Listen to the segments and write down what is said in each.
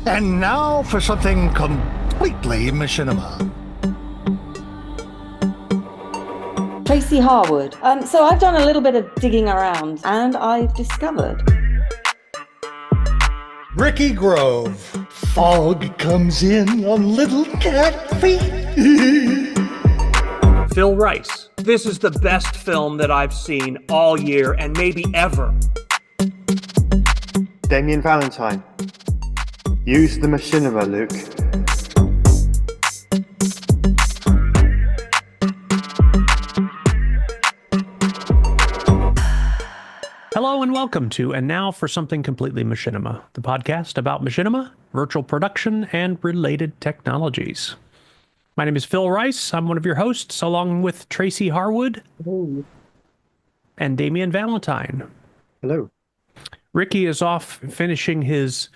And now for something completely machinima. Tracy Harwood. So I've done a little bit of digging around and I've discovered. Ricky Grove. Fog comes in on little cat feet. Phil Rice. This is the best film that I've seen all year and maybe ever. Damien Valentine. Use the Machinima, Luke. Hello and welcome to And Now for Something Completely Machinima, the podcast about machinima, virtual production, and related technologies. My name is Phil Rice. I'm one of your hosts, along with Tracy Harwood and Damien Valentine. Hello. Ricky is off finishing his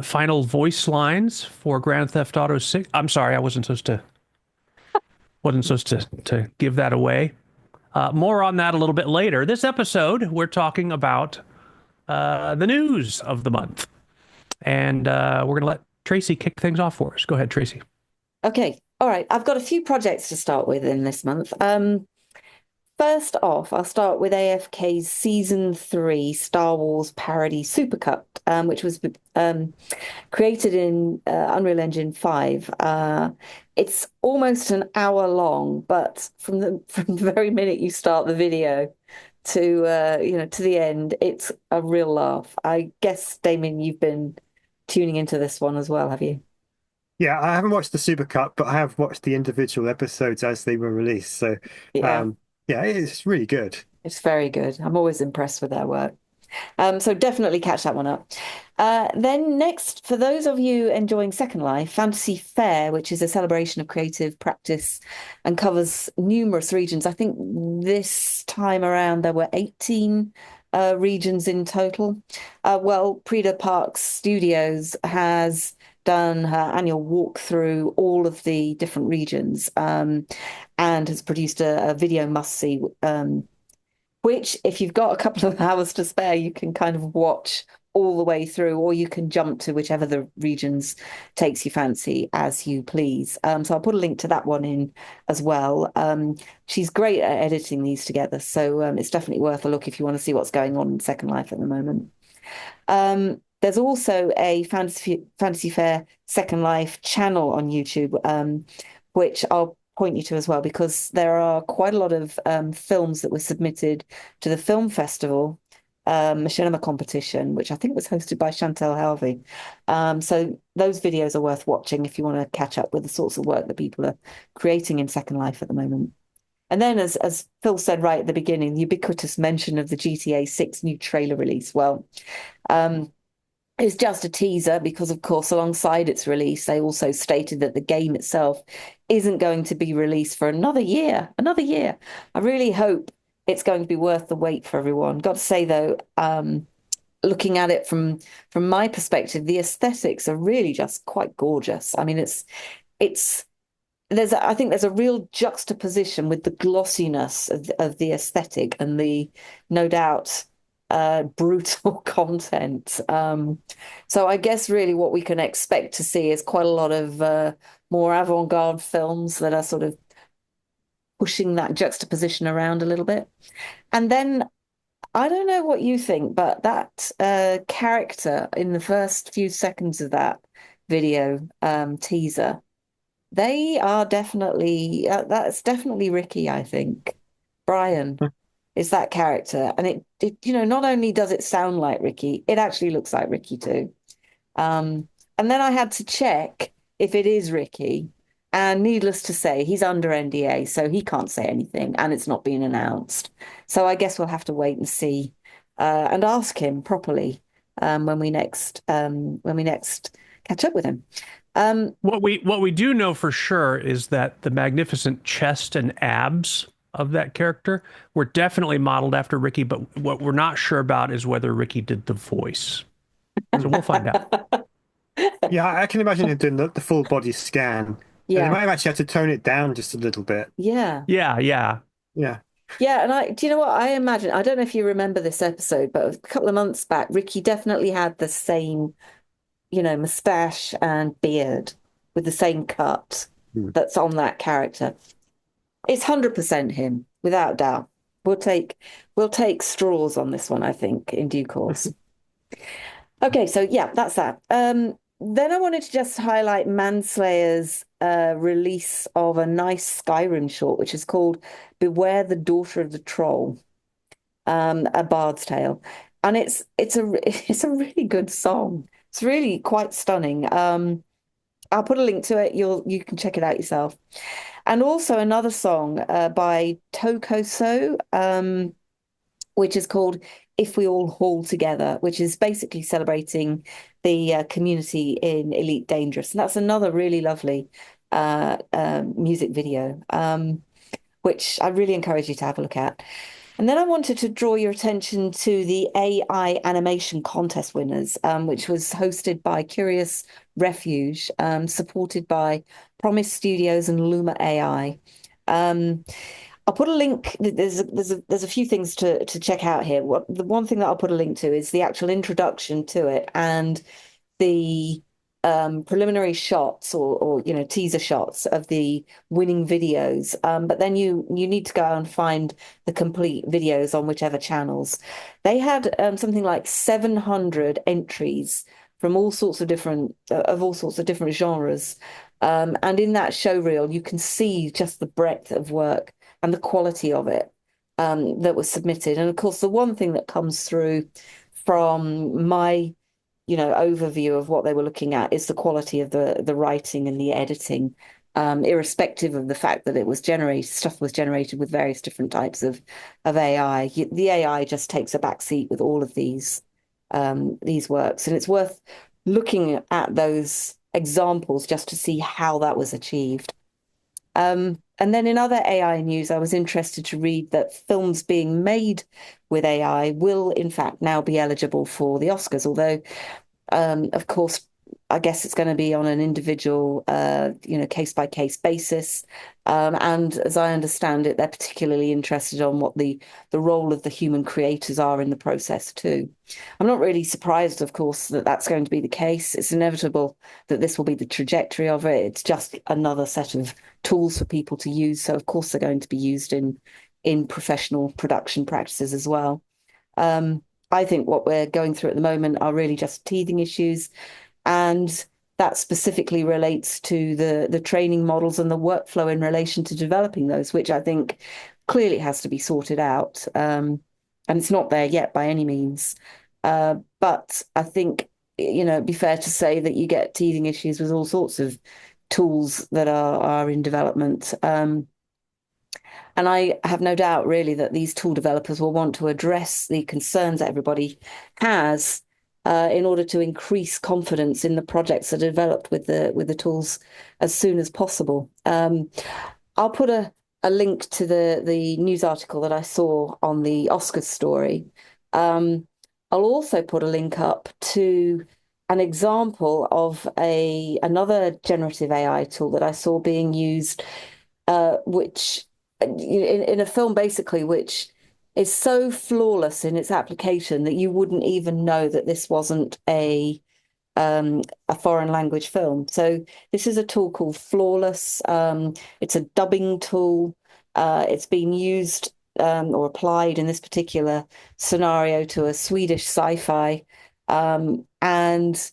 final voice lines for Grand Theft Auto 6. I'm sorry, I wasn't supposed to give that away. More on that a little bit later. This episode, we're talking about the news of the month. And we're going to let Tracy kick things off for us. Go ahead, Tracy. Okay. All right. I've got a few projects to start with in this month. First off, I'll start with AFK's Season 3 Star Wars parody supercut, which was created in Unreal Engine 5. It's almost an hour long, but from the very minute you start the video to the end, it's a real laugh. I guess, Damien, you've been tuning into this one as well, have you? Yeah, I haven't watched the supercut, but I have watched the individual episodes as they were released. So, Yeah. yeah, it's really good. It's very good. I'm always impressed with their work. So definitely catch that one up. Then next, for those of you enjoying Second Life, Fantasy Fair, which is a celebration of creative practice and covers numerous regions. I think this time around there were 18 regions in total. Preda Parks Studios has done her annual walk through all of the different regions and has produced a video must-see, which, if you've got a couple of hours to spare, you can kind of watch all the way through, or you can jump to whichever the regions takes you fancy as you please. So I'll put a link to that one in as well. She's great at editing these together, so it's definitely worth a look if you want to see what's going on in Second Life at the moment. There's also a Fantasy Fair Second Life channel on YouTube, which I'll point you to as well, because there are quite a lot of films that were submitted to the film festival machinima competition, which I think was hosted by Chantal Harvey. So those videos are worth watching if you want to catch up with the sorts of work that people are creating in Second Life at the moment. And then, as Phil said right at the beginning, the ubiquitous mention of the GTA 6 new trailer release. Well, it's just a teaser because, of course, alongside its release, they also stated that the game itself isn't going to be released for another year. Another year. I really hope it's going to be worth the wait for everyone. Got to say, though, looking at it from my perspective, the aesthetics are really just quite gorgeous. I mean, I think there's a real juxtaposition with the glossiness of the aesthetic and the, no doubt, brutal content. So I guess really what we can expect to see is quite a lot of more avant-garde films that are sort of pushing that juxtaposition around a little bit. And then I don't know what you think, but that character in the first few seconds of that video teaser, they are definitely that's definitely Ricky, I think. Brian is that character, and it not only does it sound like Ricky, it actually looks like Ricky too. And then I had to check if it is Ricky, and needless to say, he's under NDA, so he can't say anything, and it's not been announced. So I guess we'll have to wait and see, and ask him properly when we next catch up with him. What we do know for sure is that the magnificent chest and abs of that character were definitely modeled after Ricky, but what we're not sure about is whether Ricky did the voice. So we'll find out. Yeah, I can imagine him doing the full body scan. And they might have actually had to tone it down just a little bit. Yeah. Yeah. Yeah, and do you know what I imagine? I don't know if you remember this episode, but a couple of months back, Ricky definitely had the same mustache and beard with the same cut that's on that character. It's 100% him, without doubt. We'll take straws on this one, I think, in due course. Okay, so yeah, that's that. Then I wanted to just highlight Manslayer's release of a nice Skyrim short, which is called "Beware the Daughter of the Troll," a Bard's Tale, and it's a really good song. It's really quite stunning. I'll put a link to it. You can check it out yourself. And also another song by Tokoso, which is called "If We All Haul Together," which is basically celebrating the community in Elite Dangerous. And that's another really lovely music video, which I really encourage you to have a look at. And then I wanted to draw your attention to the AI animation contest winners, which was hosted by Curious Refuge, supported by Promise Studios and Luma AI. I'll put a link. There's a few things to check out here. The one thing that I'll put a link to is the actual introduction to it and the preliminary shots or teaser shots of the winning videos. But then you need to go and find the complete videos on whichever channels. They had something like 700 entries from all sorts of different genres. And in that show reel, you can see just the breadth of work and the quality of it that was submitted. And of course, the one thing that comes through from my overview of what they were looking at is the quality of the writing and the editing, irrespective of the fact that stuff was generated with various different types of AI. The AI just takes a back seat with all of these works, and it's worth looking at those examples just to see how that was achieved. And then in other AI news, I was interested to read that films being made with AI will, in fact, now be eligible for the Oscars, although, of course, I guess it's going to be on an individual, case-by-case basis. And as I understand it, they're particularly interested on what the role of the human creators are in the process too. I'm not really surprised, of course, that that's going to be the case. It's inevitable that this will be the trajectory of it. It's just another set of tools for people to use. So, of course, they're going to be used in professional production practices as well. I think what we're going through at the moment are really just teething issues. And that specifically relates to the training models and the workflow in relation to developing those, which I think clearly has to be sorted out. And it's not there yet by any means. But I think, it'd be fair to say that you get teething issues with all sorts of tools that are in development. And I have no doubt, really, that these tool developers will want to address the concerns that everybody has in order to increase confidence in the projects that are developed with the tools as soon as possible. I'll put a link to the news article that I saw on the Oscars story. I'll also put a link up to an example of another generative AI tool that I saw being used, which in a film basically, which is so flawless in its application that you wouldn't even know that this wasn't a foreign language film. So this is a tool called Flawless. It's a dubbing tool. It's been used or applied in this particular scenario to a Swedish sci-fi. And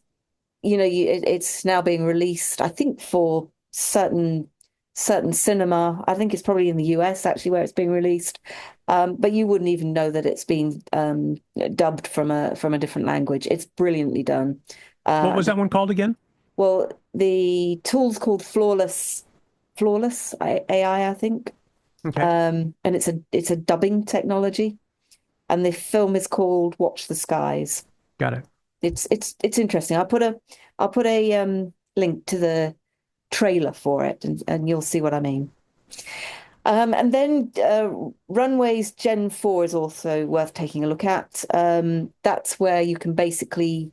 it's now being released, I think, for certain cinema. I think it's probably in the US actually where it's being released. But you wouldn't even know that it's been dubbed from a different language. It's brilliantly done. What was that one called again? Well, the tool's called Flawless AI, I think. Okay. And it's a dubbing technology, and the film is called Watch the Skies. Got it. It's interesting. I'll put a link to the trailer for it, and you'll see what I mean. And then Runway's Gen 4 is also worth taking a look at. That's where you can basically,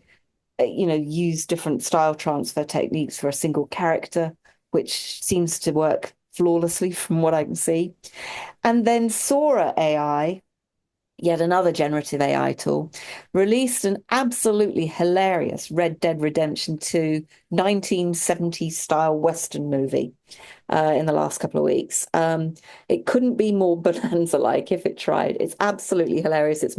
use different style transfer techniques for a single character, which seems to work flawlessly from what I can see. And then Sora AI, yet another generative AI tool, released an absolutely hilarious Red Dead Redemption 2 1970s style Western movie in the last couple of weeks. It couldn't be more bonanza-like if it tried. It's absolutely hilarious. It's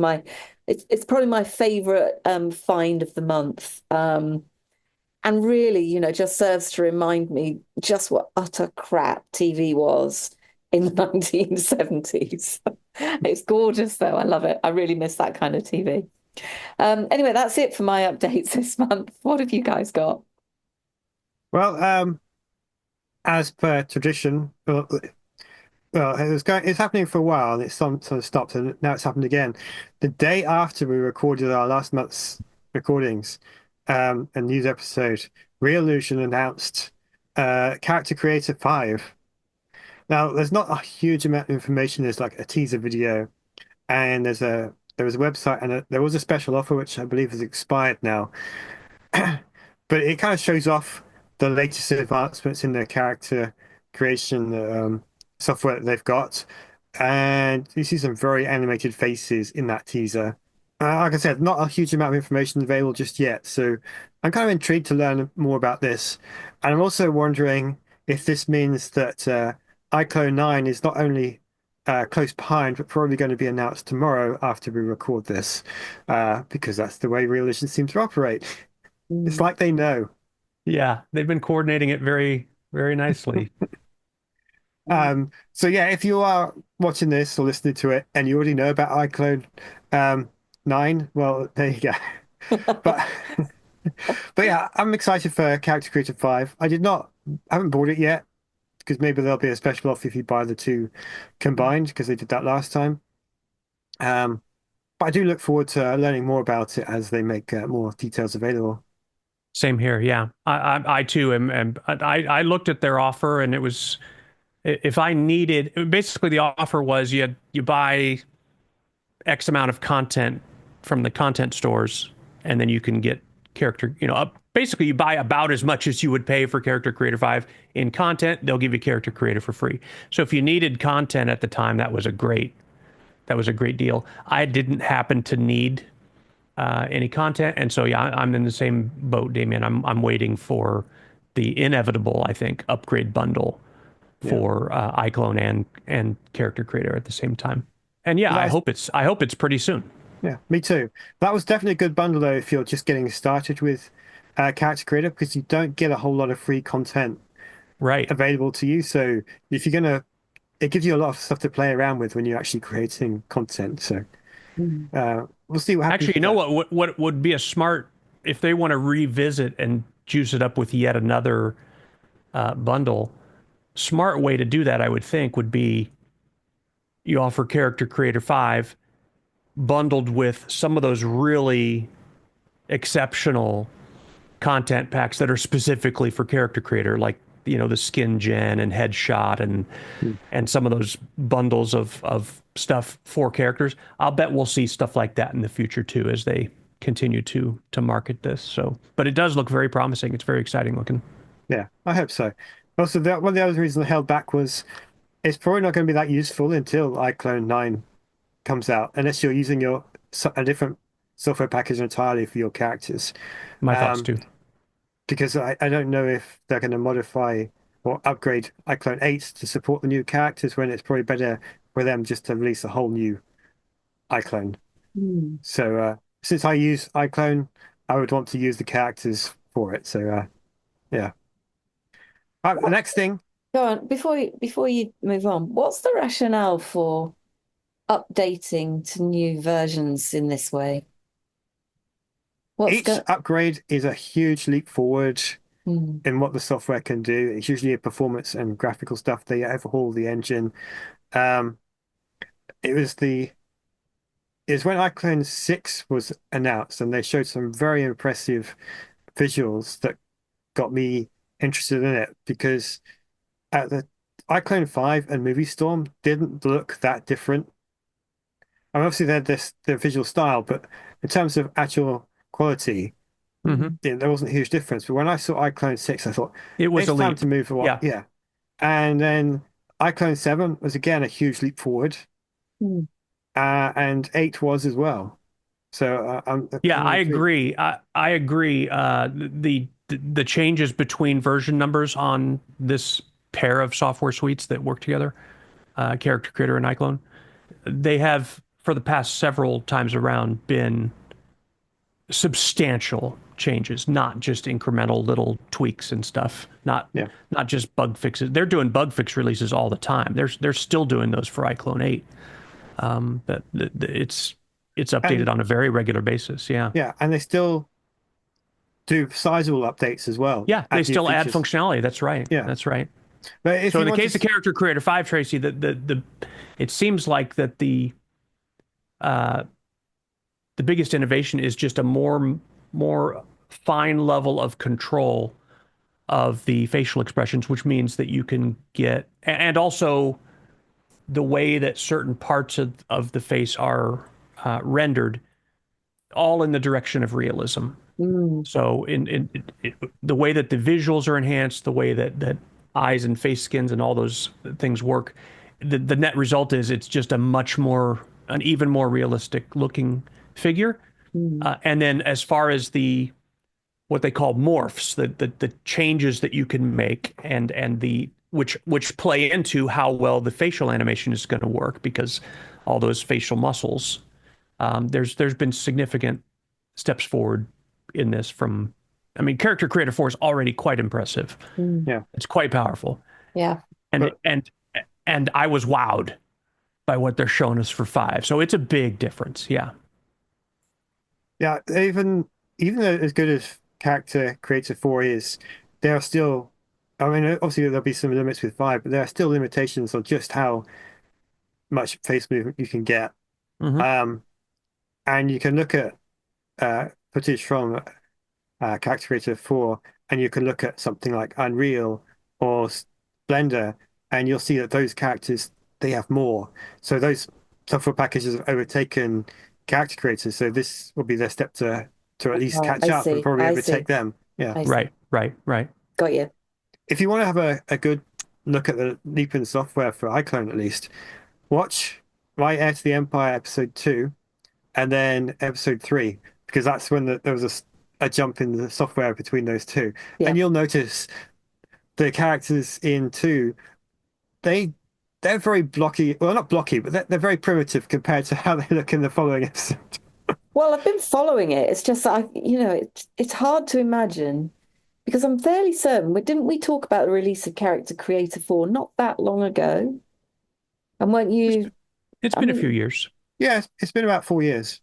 probably my favorite find of the month. And really, just serves to remind me just what utter crap TV was in the 1970s. It's gorgeous, though. I love it. I really miss that kind of TV. Anyway, that's it for my updates this month. What have you guys got? Well, as per tradition, it's happening for a while, and it's sort of stopped, and now it's happened again. The day after we recorded our last month's recordings, a news episode, Reallusion announced Character Creator 5. Now, there's not a huge amount of information. There's like a teaser video, and there was a website, and there was a special offer, which I believe has expired now. But it kind of shows off the latest advancements in their character creation software that they've got. And you see some very animated faces in that teaser. Like I said, not a huge amount of information available just yet. So I'm kind of intrigued to learn more about this. And I'm also wondering if this means that iClone 9 is not only close behind, but probably going to be announced tomorrow after we record this, because that's the way Reallusion seems to operate. It's like they know. Yeah, they've been coordinating it very, very nicely. So yeah, if you are watching this or listening to it and you already know about iClone 9, well, there you go. But but yeah, I'm excited for Character Creator 5. I haven't bought it yet, because maybe there'll be a special offer if you buy the two combined, because they did that last time. But I do look forward to learning more about it as they make more details available. Same here. Yeah, I too am. I looked at their offer, and it was, if I needed, basically the offer was you buy X amount of content from the content stores, and then you can get character, basically you buy about as much as you would pay for Character Creator 5 in content. They'll give you Character Creator for free. So if you needed content at the time, that was a great deal. I didn't happen to need any content, and so yeah, I'm in the same boat, Damien. I'm waiting for the inevitable, I think, upgrade bundle for iClone and Character Creator at the same time. And yeah, I hope it's pretty soon. Yeah, me too. That was definitely a good bundle, though, if you're just getting started with Character Creator, because you don't get a whole lot of free content available to you. So if it gives you a lot of stuff to play around with when you're actually creating content. So we'll see what happens. Actually, what would be a smart, if they want to revisit and juice it up with yet another bundle, smart way to do that, I would think, would be you offer Character Creator 5 bundled with some of those really exceptional content packs that are specifically for Character Creator, like the skin gen and headshot and some of those bundles of stuff for characters. I'll bet we'll see stuff like that in the future too, as they continue to market this. So, but it does look very promising. It's very exciting looking. Yeah, I hope so. Also, one of the other reasons I held back was it's probably not going to be that useful until iClone 9 comes out, unless you're using a different software package entirely for your characters. My thoughts too. Because I don't know if they're going to modify or upgrade iClone 8 to support the new characters, when it's probably better for them just to release a whole new iClone. So since I use iClone, I would want to use the characters for it. So yeah. The next thing. Go on, before you move on, what's the rationale for updating to new versions in this way? Each upgrade is a huge leap forward in what the software can do. It's usually a performance and graphical stuff. They overhaul the engine. It was when iClone 6 was announced, and they showed some very impressive visuals that got me interested in it, because at the iClone 5 and Movie Storm didn't look that different. I mean, obviously they had their visual style, but in terms of actual quality, there wasn't a huge difference. But when I saw iClone 6, I thought it was it's time to move forward. And then iClone 7 was again a huge leap forward. and 8 was as well. So Yeah, I'm I intrigued. agree. I agree. The changes between version numbers on this pair of software suites that work together, Character Creator and iClone, they have for the past several times around been substantial changes, not just incremental little tweaks and stuff. Yeah. Not just bug fixes. They're doing bug fix releases all the time. They're still doing those for iClone 8. But it's updated And on a very regular basis. Yeah. yeah, and they still do sizable updates as well. Yeah, they Add new still add features. functionality. That's right. Yeah. That's right. But if So you in the want case of to, Character Creator 5, Tracy, the it seems like that uh, the biggest innovation is just a more fine level of control of the facial expressions, which means that you can get, and also the way that certain parts of the face are rendered, all in the direction of realism. Mm. So the way that the visuals are enhanced, the way that eyes and face skins and all those things work, the net result is it's just an even more realistic looking figure. Mm. And then as far as what they call morphs, the changes that you can make and the which play into how well the facial animation is going to work because all those facial muscles. There's been significant steps forward in this from. I mean, Character Creator 4 is already quite impressive. Mm. yeah, It's quite powerful, Yeah. and but and I was wowed by what they're showing us for 5. So it's a big difference. Yeah. yeah, even though as good as Character Creator 4 is, there are still, I mean, obviously there'll be some limits with 5, but there are still limitations on just how much face movement you can get. Hmm. Um, and you can look at footage from Character Creator 4, and you can look at something like Unreal or Blender, and you'll see that those characters they have more. So those software packages have overtaken character creators. So this will be their step to at least Right. catch I up and see. probably I overtake see. them. Yeah. I see. Right. Right. Right. Got you. If you want to have a good look at the leap in software for iClone at least, watch Right Heir to the Empire episode 2 and then episode 3 because that's when there was a jump in the software between those two, Yeah. and you'll notice the characters in 2 they they're very blocky, well not blocky, but they're very primitive compared to how they look in the following episode. Well, I've been following it. It's just that it's hard to imagine because I'm fairly certain. Didn't we talk about the release of Character Creator 4 not that long ago? And weren't It's, you? it's I been a few mean, years. Yeah, it's been about 4 years,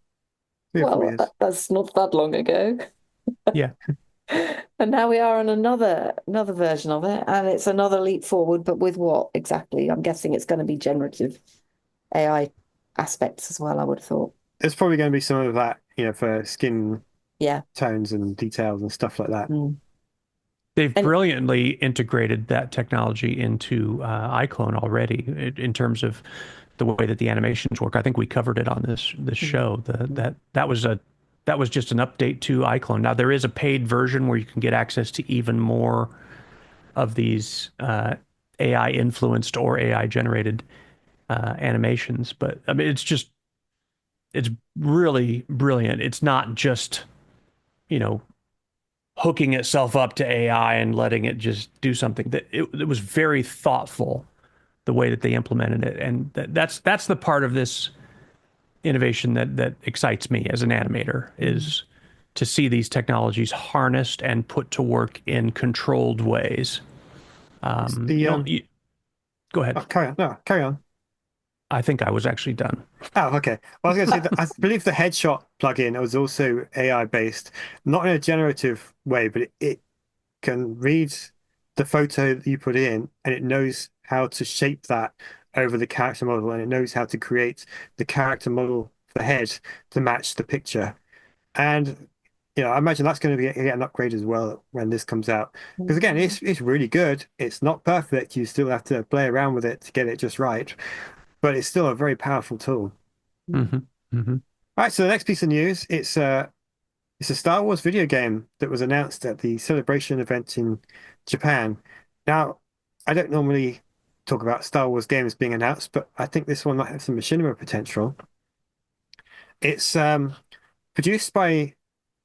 3 or 4 well, years. that's not that long ago. Yeah. And now we are on another version of it, and it's another leap forward, but with what exactly? I'm guessing it's going to be generative AI aspects as well, I would have thought. There's probably going to be some of that, for skin Yeah. tones and details and stuff like that. Mm. They've And brilliantly integrated that technology into iClone already in terms of the way that the animations work. I think we covered it on this show. That was just an update to iClone. Now there is a paid version where you can get access to even more of these AI influenced or AI generated animations. But I mean, it's really brilliant. It's not just you know hooking itself up to AI and letting it just do something. That it was very thoughtful the way that they implemented it, and that's the part of this innovation that excites me as an animator is to see these technologies harnessed and put to work in controlled ways. It's the Go ahead. oh, carry on. No, carry on. I think I was actually done. Oh, okay. Well, I was going to say that I believe the headshot plugin was also AI based, not in a generative way, but it can read the photo that you put in and it knows how to shape that over the character model and it knows how to create the character model for the head to match the picture. And I imagine that's going to get an upgrade as well when this comes out. Because again, it's really good. It's not perfect. You still have to play around with it to get it just right, but it's still a very powerful tool. Hmm. Hmm. All right, so the next piece of news, it's a Star Wars video game that was announced at the Celebration event in Japan. Now, I don't normally talk about Star Wars games being announced, but I think this one might have some machinima potential. It's produced by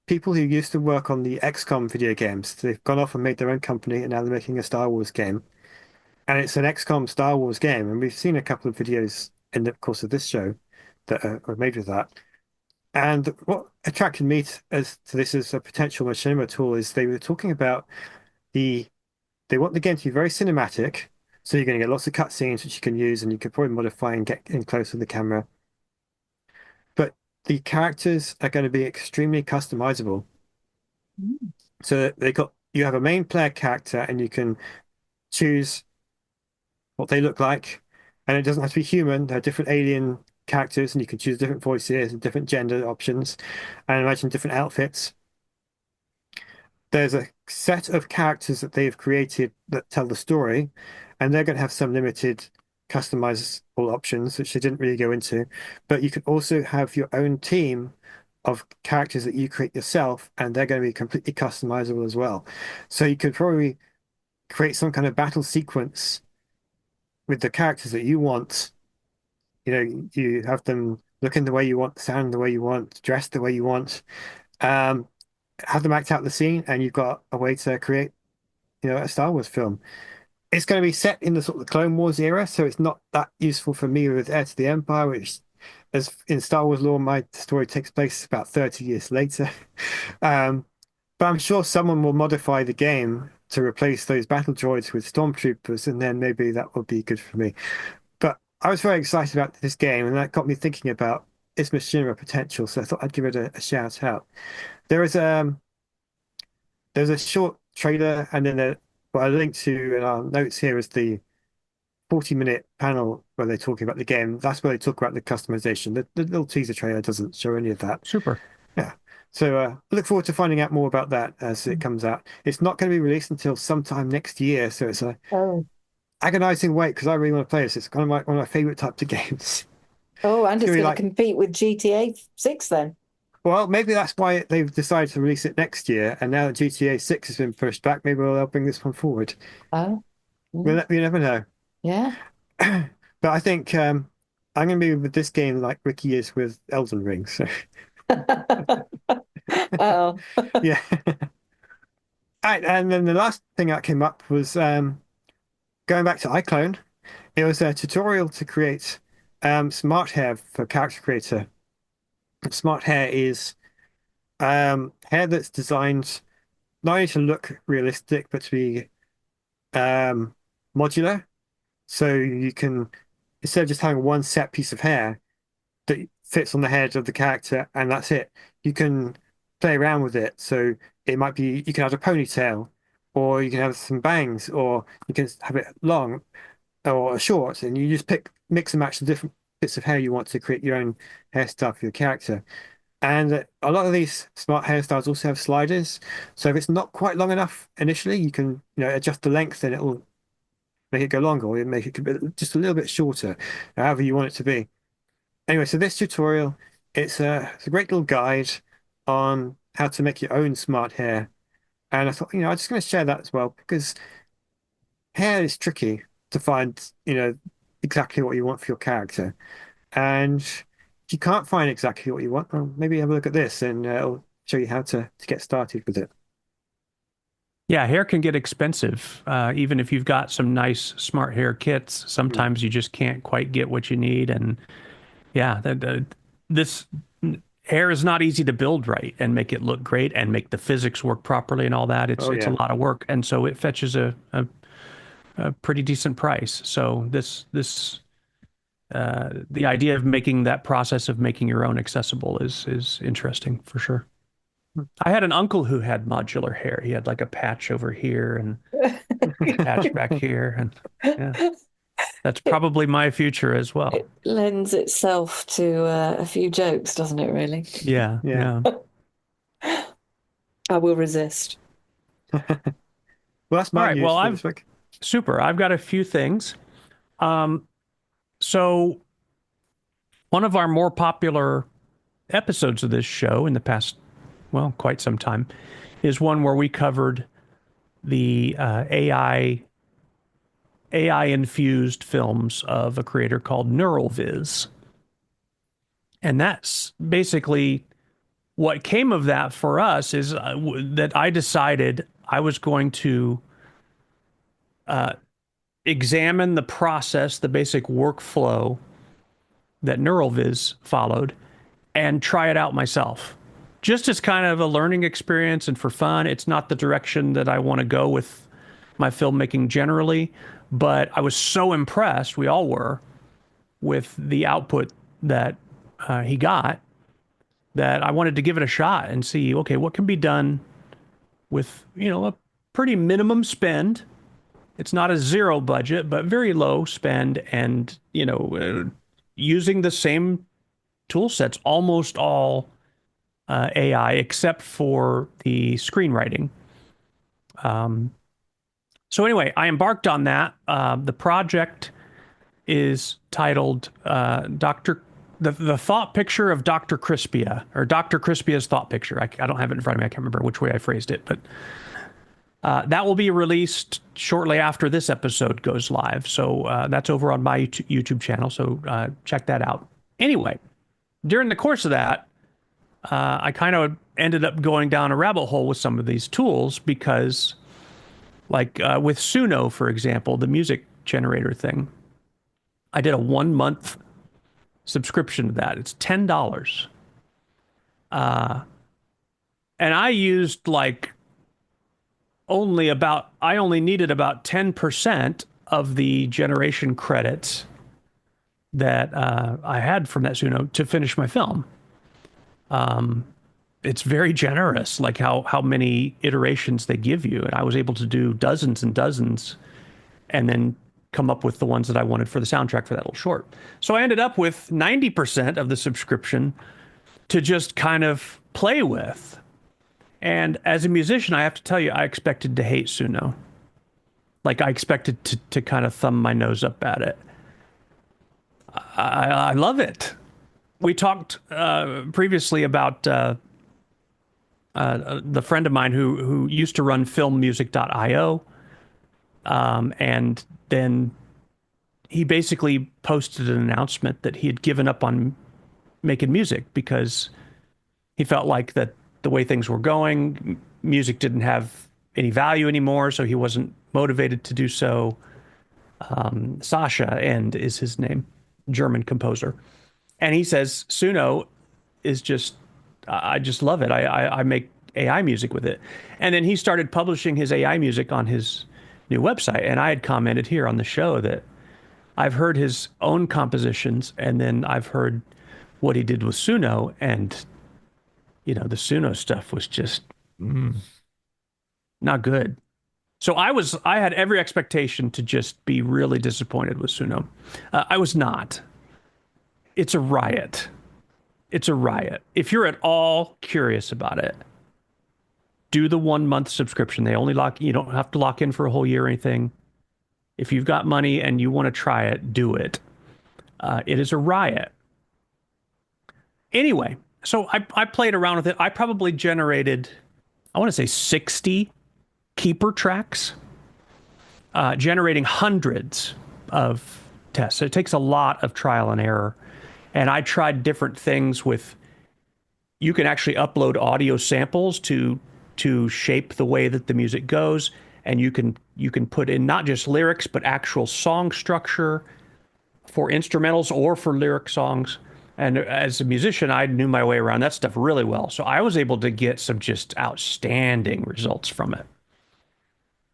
people who used to work on the XCOM video games. They've gone off and made their own company, and now they're making a Star Wars game. And it's an XCOM Star Wars game, and we've seen a couple of videos in the course of this show that are made with that. And what attracted me as to this as a potential machinima tool is they were talking about the they want the game to be very cinematic, so you're going to get lots of cutscenes which you can use, and you could probably modify and get in close with the camera. But the characters are going to be extremely customizable. So you have a main player character, and you can choose what they look like, and it doesn't have to be human. There are different alien characters, and you can choose different voices and different gender options, and imagine different outfits. There's a set of characters that they've created that tell the story, and they're going to have some limited customizable options, which they didn't really go into. But you can also have your own team of characters that you create yourself, and they're going to be completely customizable as well. So you could probably create some kind of battle sequence with the characters that you want. You know, you have them look in the way you want, sound the way you want, dress the way you want. Um, have them act out the scene, and you've got a way to create, a Star Wars film. It's going to be set in the sort of the Clone Wars era, so it's not that useful for me with Heir to the Empire, which, as in Star Wars lore, my story takes place about 30 years later. But I'm sure someone will modify the game to replace those battle droids with stormtroopers, and then maybe that will be good for me. But I was very excited about this game, and that got me thinking about its machinima potential, so I thought I'd give it a shout out. There is there's a short trailer, and then what I linked to in our notes here is the 40-minute panel where they're talking about the game. That's where they talk about the customization. The little teaser trailer doesn't show any of that. Super. Yeah. So I look forward to finding out more about that as it comes out. It's not going to be released until sometime next year, so it's a agonizing wait because I really want to play this. It's kind of one of my favorite types of games. Oh, and it's Gonna be going to compete with GTA 6 then. Well, maybe that's why they've decided to release it next year. And now that GTA 6 has been pushed back, maybe they'll bring this one forward. Oh, You never know. yeah. But I think I'm going to be with this game like Ricky is with Elden Ring. So Oh, yeah. Right, and then the last thing that came up was going back to iClone. It was a tutorial to create smart hair for character creator. Smart hair is hair that's designed not only to look realistic, but to be modular. So you can, instead of just having one set piece of hair that fits on the head of the character and that's it, you can play around with it. So it might be, you can have a ponytail, or you can have some bangs, or you can have it long or short, and you just mix and match the different bits of hair you want to create your own hairstyle for your character. And a lot of these smart hairstyles also have sliders. So if it's not quite long enough initially, you can, adjust the length and it'll make it go longer, or make it just a little bit shorter, however you want it to be. Anyway, so this tutorial, it's a great little guide on how to make your own smart hair. And I thought, I'm just going to share that as well, because hair is tricky to find, exactly what you want for your character. And if you can't find exactly what you want, well, maybe have a look at this, and it'll show you how to get started with it. Yeah, hair can get expensive. Even if you've got some nice smart hair kits, sometimes you just can't quite get what you need. And yeah, this hair is not easy to build right and make it look great and make the physics work properly and all that. It's a lot of work, and so it fetches a pretty decent price. So the idea of making that process of making your own accessible is interesting for sure. I had an uncle who had modular hair. He had like a patch over here and a patch back here, and yeah, that's probably my future as well. it lends itself to a few jokes, doesn't it, really? Yeah. I will resist. Well, that's my All right. news Well, for this week. Super. I've got a few things. So one of our more popular episodes of this show in the past, well, quite some time, is one where we covered the AI infused films of a creator called NeuralViz. And that's basically what came of that for us is that I decided I was going to examine the process, the basic workflow that NeuralViz followed, and try it out myself. Just as kind of a learning experience and for fun. It's not the direction that I want to go with my filmmaking generally, but I was so impressed, we all were, with the output that he got, that I wanted to give it a shot and see, okay, what can be done with, a pretty minimum spend. It's not a zero budget, but very low spend, and, using the same tool sets, almost all AI, except for the screenwriting. So anyway, I embarked on that. The project is titled The Thought Picture of Dr. Crispia, or Dr. Crispia's Thought Picture. I don't have it in front of me. I can't remember which way I phrased it, but that will be released shortly after this episode goes live. So that's over on my YouTube channel, so check that out. Anyway, during the course of that, I kind of ended up going down a rabbit hole with some of these tools because, like with Suno, for example, the music generator thing, I did a 1-month subscription to that. It's $10. And I used I only needed about 10% of the generation credits that I had from that Suno to finish my film. It's very generous, like how many iterations they give you. And I was able to do dozens and dozens and then come up with the ones that I wanted for the soundtrack for that little short. So I ended up with 90% of the subscription to just kind of play with. And as a musician, I have to tell you, I expected to hate Suno. Like, I expected to kind of thumb my nose up at it. I love it. We talked previously about the friend of mine who used to run filmmusic.io. And then he basically posted an announcement that he had given up on making music because he felt like that the way things were going, music didn't have any value anymore, so he wasn't motivated to do so. Sasha End is his name, German composer. And he says, Suno is just, I just love it. I make AI music with it. And then he started publishing his AI music on his new website. And I had commented here on the show that I've heard his own compositions, and then I've heard what he did with Suno, and the Suno stuff was just not good. So I had every expectation to just be really disappointed with Suno. I was not. It's a riot. It's a riot. If you're at all curious about it, do the 1-month subscription. They only you don't have to lock in for a whole year or anything. If you've got money and you want to try it, do it. It is a riot. Anyway, so I played around with it. I probably generated, I want to say 60 keeper tracks, generating hundreds of tests. So it takes a lot of trial and error. And I tried different things with, you can actually upload audio samples to shape the way that the music goes. And you can put in not just lyrics, but actual song structure for instrumentals or for lyric songs. And as a musician, I knew my way around that stuff really well. So I was able to get some just outstanding results from it.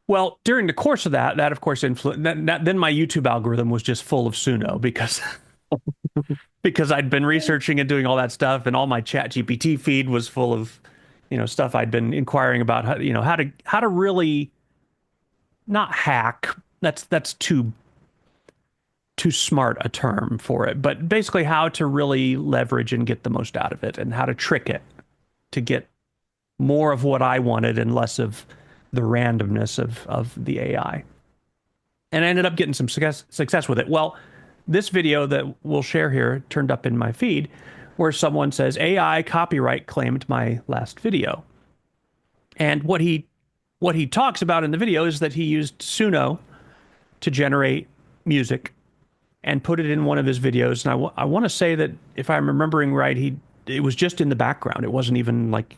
Well, during the course of that of course influenced, then my YouTube algorithm was just full of Suno because I'd been researching and doing all that stuff, and all my ChatGPT feed was full of, stuff I'd been inquiring about, how to really not hack. That's too smart a term for it, but basically how to really leverage and get the most out of it, and how to trick it to get more of what I wanted and less of the randomness of the AI. And I ended up getting some success with it. Well, this video that we'll share here turned up in my feed where someone says AI copyright claimed my last video. And what he talks about in the video is that he used Suno to generate music and put it in one of his videos. And I want to say that if I'm remembering right, it was just in the background. It wasn't even like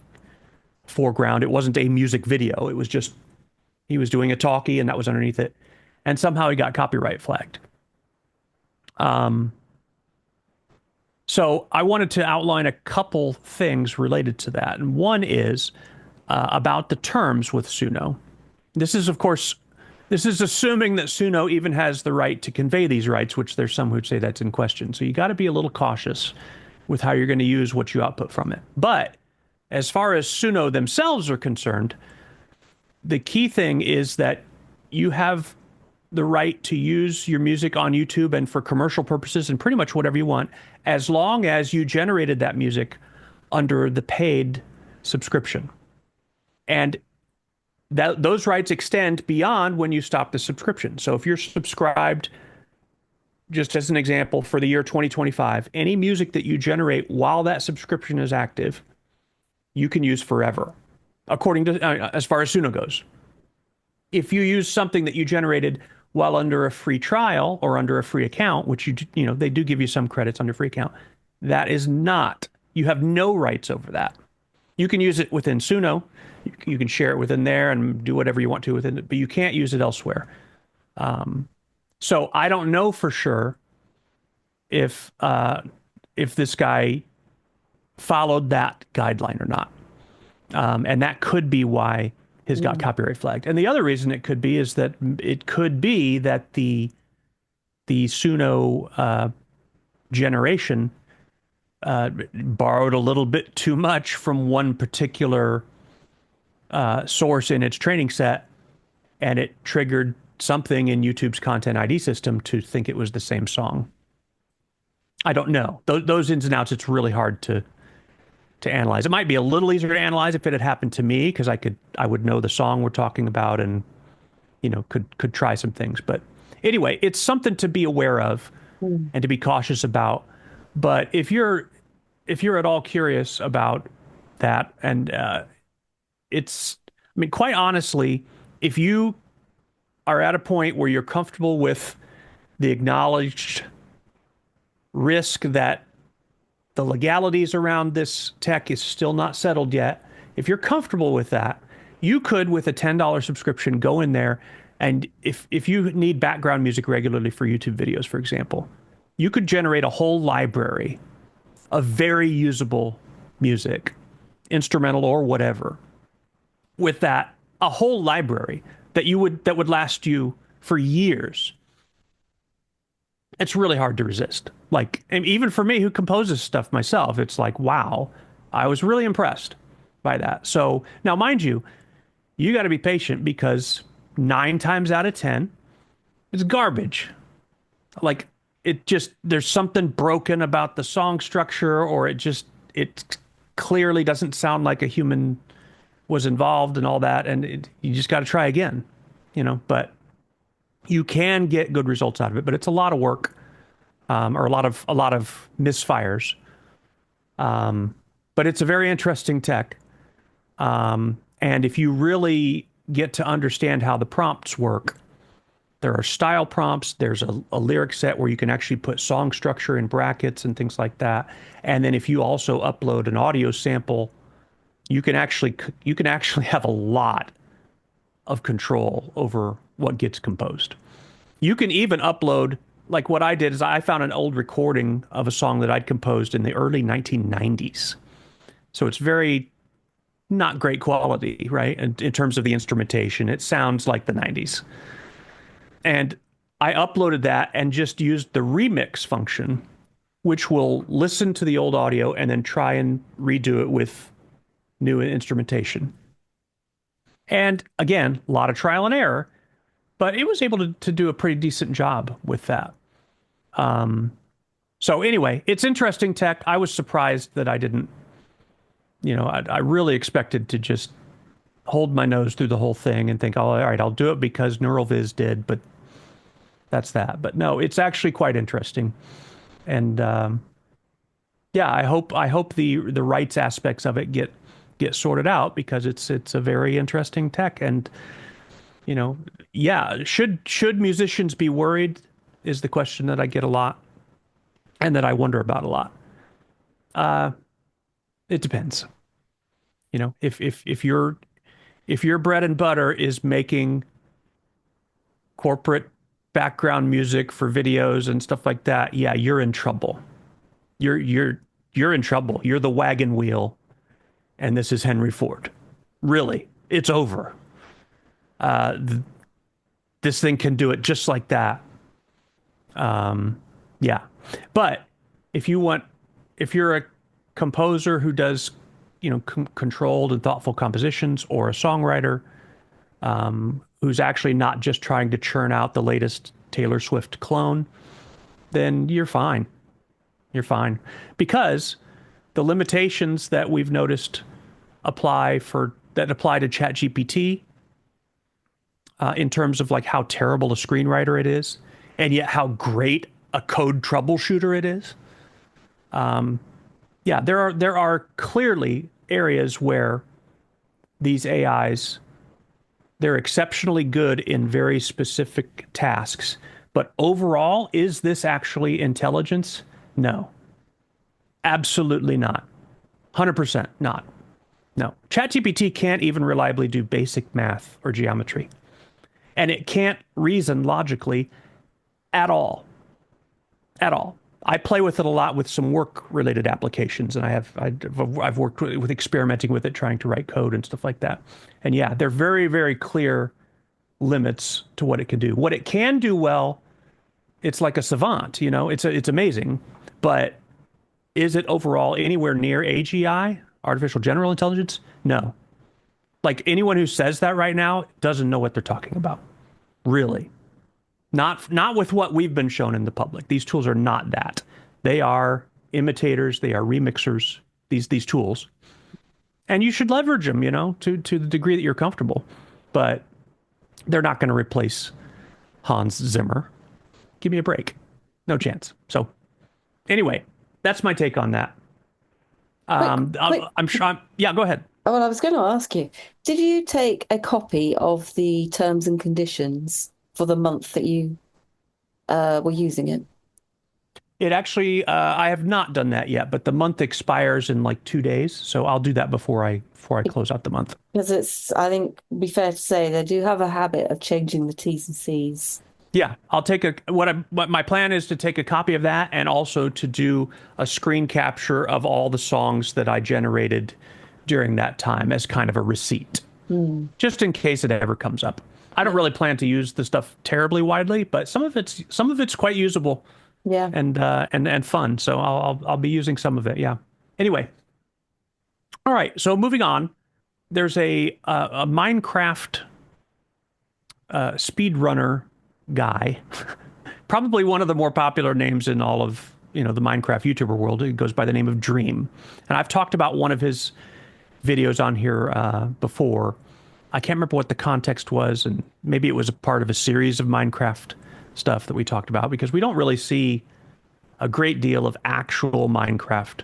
foreground. It wasn't a music video. It was just he was doing a talkie and that was underneath it. And somehow he got copyright flagged. So I wanted to outline a couple things related to that. And one is about the terms with Suno. This is, of course, this is assuming that Suno even has the right to convey these rights, which there's some who'd say that's in question. So you got to be a little cautious with how you're going to use what you output from it. But as far as Suno themselves are concerned, the key thing is that you have the right to use your music on YouTube and for commercial purposes and pretty much whatever you want, as long as you generated that music under the paid subscription. And those rights extend beyond when you stop the subscription. So if you're subscribed, just as an example, for the year 2025, any music that you generate while that subscription is active, you can use forever, according to as far as Suno goes. If you use something that you generated while under a free trial or under a free account, which they do give you some credits under free account, that is not, you have no rights over that. You can use it within Suno. You can share it within there and do whatever you want to within it, but you can't use it elsewhere. So I don't know for sure if this guy followed that guideline or not. And that could be why his got copyright flagged. And the other reason it could be is that it could be that the Suno generation borrowed a little bit too much from one particular source in its training set, and it triggered something in YouTube's Content ID system to think it was the same song. I don't know. Those ins and outs, it's really hard to analyze. It might be a little easier to analyze if it had happened to me, because I would know the song we're talking about and could try some things. But anyway, it's something to be aware of and to be cautious about. But if you're at all curious about that, and quite honestly, if you are at a point where you're comfortable with the acknowledged risk that the legalities around this tech is still not settled yet, if you're comfortable with that, you could, with a $10 subscription, go in there, and if you need background music regularly for YouTube videos, for example, you could generate a whole library of very usable music, instrumental or whatever, with that, a whole library that would last you for years. It's really hard to resist. And even for me, who composes stuff myself, it's like, wow, I was really impressed by that. So now, mind you, you got to be patient, because 9 times out of 10, it's garbage. There's something broken about the song structure, or it clearly doesn't sound like a human was involved and all that. And you just got to try again, but you can get good results out of it, but it's a lot of work. Or a lot of misfires, but it's a very interesting tech. And if you really get to understand how the prompts work, there are style prompts. There's a lyric set where you can actually put song structure in brackets and things like that. And then if you also upload an audio sample, you can actually have a lot of control over what gets composed. You can even upload. Like what I did is I found an old recording of a song that I'd composed in the early 1990s. So it's very not great quality, right? And in terms of the instrumentation, it sounds like the 90s. And I uploaded that and just used the remix function, which will listen to the old audio and then try and redo it with new instrumentation. And again, a lot of trial and error, but it was able to do a pretty decent job with that. So anyway, it's interesting tech. I was surprised that I didn't, I really expected to just hold my nose through the whole thing and think, oh, all right, I'll do it because NeuralViz did, but that's that. But no, it's actually quite interesting. And yeah, I hope the rights aspects of it get sorted out, because it's a very interesting tech. And yeah, should musicians be worried is the question that I get a lot and that I wonder about a lot. It depends. You know, if your bread and butter is making corporate background music for videos and stuff like that, yeah, you're in trouble. You're in trouble. You're the wagon wheel, and this is Henry Ford. Really, it's over. This thing can do it just like that. Yeah, but if you're a composer who does, you know, controlled and thoughtful compositions, or a songwriter who's actually not just trying to churn out the latest Taylor Swift clone, then you're fine. You're fine. Because the limitations that we've noticed apply to ChatGPT in terms of like how terrible a screenwriter it is, and yet how great a code troubleshooter it is. Yeah, there are clearly areas where these AIs, they're exceptionally good in very specific tasks. But overall, is this actually intelligence? No. Absolutely not. 100% not. No. ChatGPT can't even reliably do basic math or geometry. And it can't reason logically at all. At all. I play with it a lot with some work-related applications, and I've worked with experimenting with it, trying to write code and stuff like that. And yeah, they're very, very clear limits to what it can do. What it can do well, it's like a savant, you know, it's amazing. But is it overall anywhere near AGI, artificial general intelligence? No. Like, anyone who says that right now doesn't know what they're talking about. Really. Not with what we've been shown in the public. These tools are not that. They are imitators. They are remixers, these tools. And you should leverage them, you know, to the degree that you're comfortable. But they're not going to replace Hans Zimmer. Give me a break. No chance. So anyway, that's my take on that. I'm sure. Yeah, go ahead. Oh, well, I was going to ask you, did you take a copy of the terms and conditions for the month that you were using it? It actually, I have not done that yet, but the month expires in like 2 days, so I'll do that before I close out the month. Because I think, to be fair to say, they do have a habit of changing the T's and C's. Yeah, I'll take what my plan is to take a copy of that, and also to do a screen capture of all the songs that I generated during that time as kind of a receipt, just in case it ever comes up. I don't really plan to use the stuff terribly widely, but some of it's quite usable, yeah, and fun. So I'll be using some of it. Yeah. Anyway, all right. So moving on, there's a Minecraft speedrunner guy, probably one of the more popular names in all of, you know, the Minecraft YouTuber world. He goes by the name of Dream, and I've talked about one of his videos on here before. I can't remember what the context was, and maybe it was a part of a series of Minecraft stuff that we talked about, because we don't really see a great deal of actual Minecraft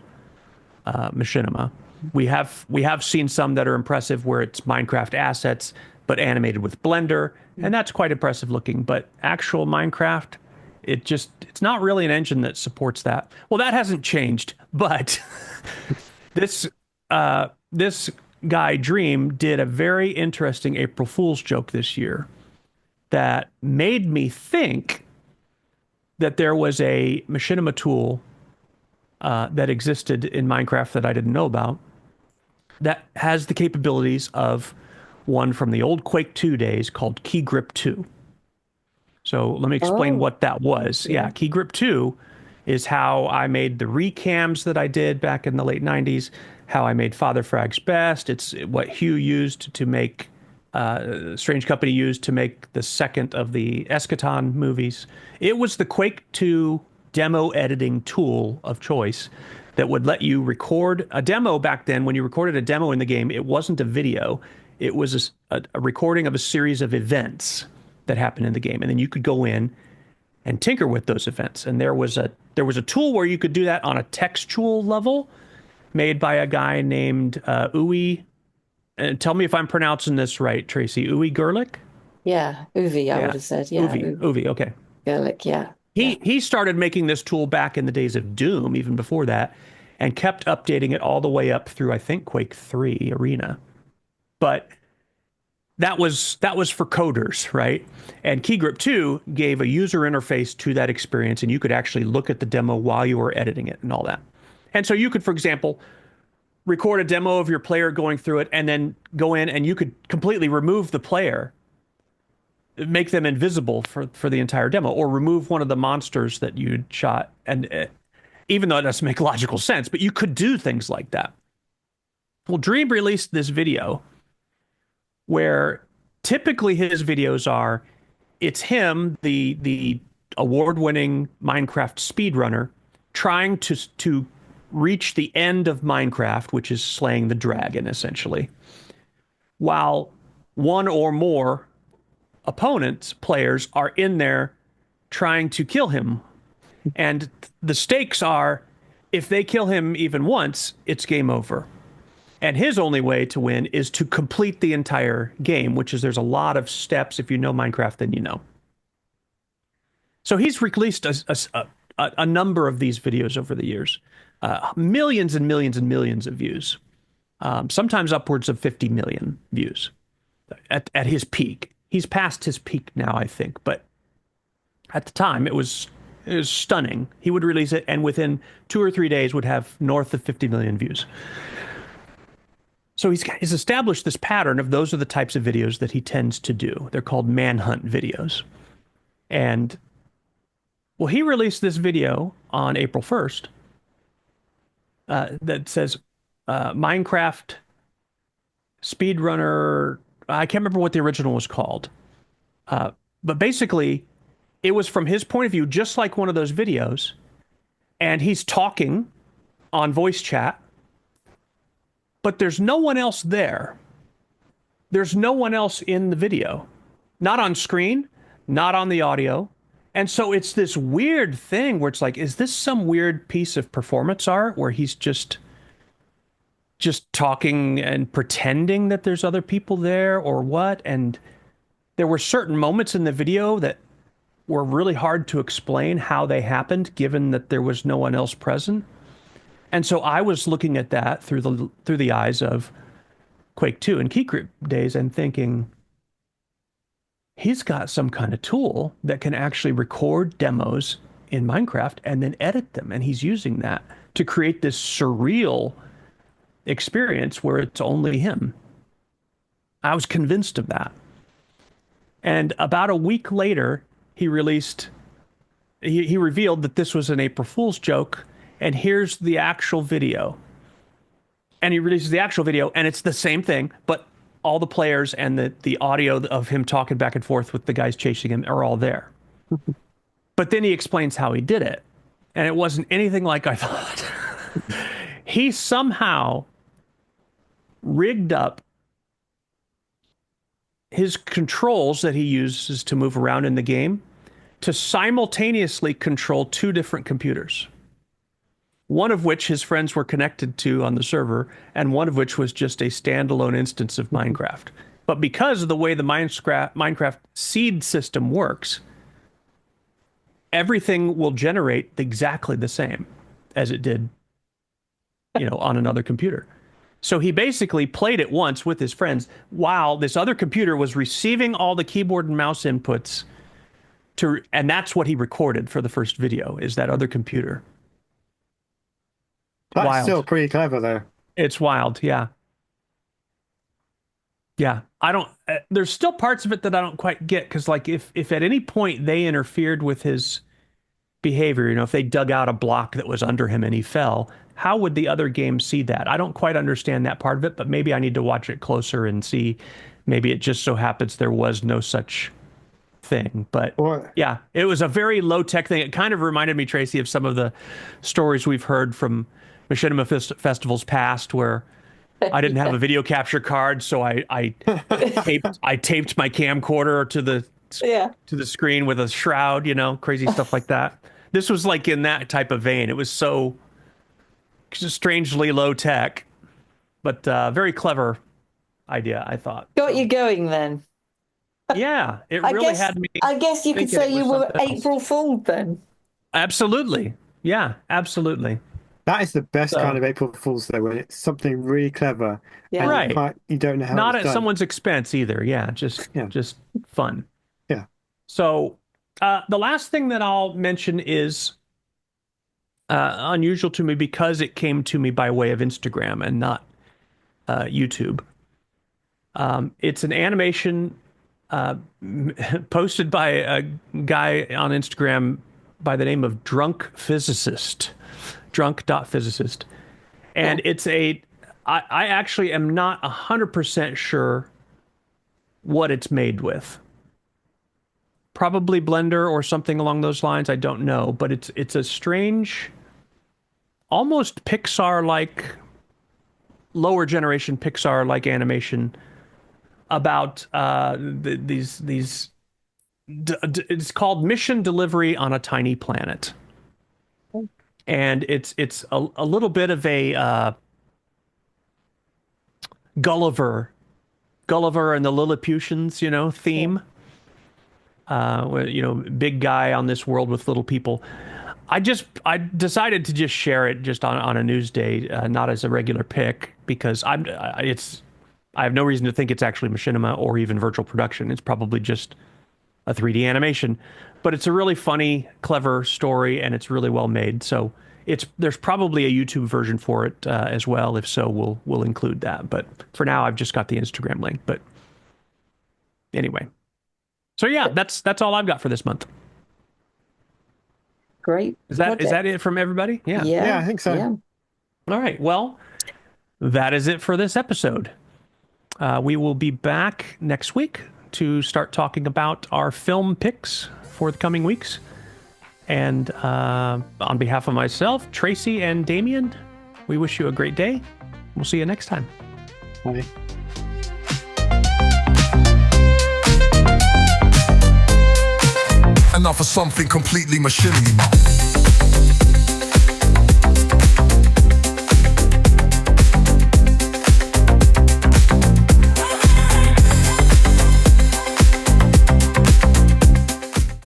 machinima. We have seen some that are impressive where it's Minecraft assets but animated with Blender, and that's quite impressive looking. But actual Minecraft, it's not really an engine that supports that. Well, that hasn't changed, but this guy Dream did a very interesting April Fool's joke this year that made me think that there was a machinima tool that existed in Minecraft that I didn't know about, that has the capabilities of one from the old Quake 2 days called Key Grip 2. So let me explain what that was. Yeah, Key Grip 2 is how I made the recams that I did back in the late 90s, how I made Father Frag's Best. It's what Hugh used to make, Strange Company used to make the second of the Eschaton movies. It was the Quake 2 demo editing tool of choice that would let you record a demo. Back then, when you recorded a demo in the game, it wasn't a video. It was a recording of a series of events that happened in the game. And then you could go in and tinker with those events. And there was a tool where you could do that on a textual level, made by a guy named Uwe. And tell me if I'm pronouncing this right, Tracy. Uwe Gerlich? Yeah, Uwe, I would have said. Yeah, Uwe, okay. Gerlich, yeah. He started making this tool back in the days of Doom, even before that, and kept updating it all the way up through, I think, Quake 3 Arena. But that was for coders, right? And Key Grip 2 gave a user interface to that experience, and you could actually look at the demo while you were editing it and all that. And so you could, for example, record a demo of your player going through it, and then go in and you could completely remove the player, make them invisible for the entire demo, or remove one of the monsters that you'd shot. And even though it doesn't make logical sense, but you could do things like that. Well, Dream released this video where typically his videos are, it's him, the award-winning Minecraft speedrunner, trying to reach the end of Minecraft, which is slaying the dragon, essentially, while one or more opponents, players, are in there trying to kill him. And the stakes are, if they kill him even once, it's game over. And his only way to win is to complete the entire game, which is, there's a lot of steps. If you know Minecraft, then you know. So he's released a number of these videos over the years. Millions and millions and millions of views. Sometimes upwards of 50 million views at his peak. He's past his peak now, I think. But at the time, it was stunning. He would release it, and within 2 or 3 days would have north of 50 million views. So he's established this pattern of, those are the types of videos that he tends to do. They're called manhunt videos. And, well, he released this video on April 1st that says Minecraft speedrunner. I can't remember what the original was called. But basically, it was from his point of view, just like one of those videos. And he's talking on voice chat, but there's no one else there. There's no one else in the video. Not on screen, not on the audio. And so it's this weird thing where it's like, is this some weird piece of performance art where he's just talking and pretending that there's other people there, or what? And there were certain moments in the video that were really hard to explain how they happened, given that there was no one else present. And so I was looking at that through the eyes of Quake 2 and Key Grip days and thinking, he's got some kind of tool that can actually record demos in Minecraft and then edit them. And he's using that to create this surreal experience where it's only him. I was convinced of that. And about a week later, he revealed that this was an April Fool's joke. And here's the actual video. And he releases the actual video, and it's the same thing, but all the players and the audio of him talking back and forth with the guys chasing him are all there. But then he explains how he did it. And it wasn't anything like I thought. He somehow rigged up his controls that he uses to move around in the game to simultaneously control 2 different computers. One of which his friends were connected to on the server, and one of which was just a standalone instance of Minecraft. But because of the way the Minecraft seed system works, everything will generate exactly the same as it did, on another computer. So he basically played it once with his friends while this other computer was receiving all the keyboard and mouse inputs and that's what he recorded for the first video, is that other computer. That's wild. Still pretty clever, though. It's wild, yeah. Yeah, there's still parts of it that I don't quite get, because like if at any point they interfered with his behavior, if they dug out a block that was under him and he fell, how would the other game see that? I don't quite understand that part of it, but maybe I need to watch it closer and see. Maybe it just so happens there was no such thing. But yeah, it was a very low-tech thing. It kind of reminded me, Tracy, of some of the stories we've heard from Machinima festivals past, where I didn't have a video capture card, so I taped my camcorder to the screen with a shroud, crazy stuff like that. This was like in that type of vein. It was so strangely low tech, but very clever idea, I thought. Got you going then. Yeah, it I really guess, had me. I guess you could thinking say it you was were something else. April Fooled then. Absolutely. Yeah, absolutely. That is the best So- kind of April Fool's, though, when it's something really clever Yeah. and Right. you don't know how Not it's at done. someone's expense either. Yeah, just fun. Yeah. So the last thing that I'll mention is unusual to me because it came to me by way of Instagram and not YouTube. It's an animation posted by a guy on Instagram by the name of drunk.physicist. And it's I actually am not 100% sure what it's made with. Probably Blender or something along those lines. I don't know, but it's a strange, almost Pixar-like, lower generation Pixar-like animation about these. It's called Mission Delivery on a Tiny Planet, and it's a little bit of a Gulliver and the Lilliputians, theme. Big guy on this world with little people. I decided to just share it just on a news day, not as a regular pick, because I have no reason to think it's actually machinima or even virtual production. It's probably just a 3D animation, but it's a really funny, clever story, and it's really well made. So there's probably a YouTube version for it as well. If so, we'll include that. But for now, I've just got the Instagram link. But anyway, so yeah, that's all I've got for this month. Great. Is that it from everybody? Yeah. Yeah, I think so. Yeah. All right. Well, that is it for this episode. We will be back next week to start talking about our film picks for the coming weeks. And on behalf of myself, Tracy, and Damien, we wish you a great day. We'll see you next time. Bye. And now for something completely machinima.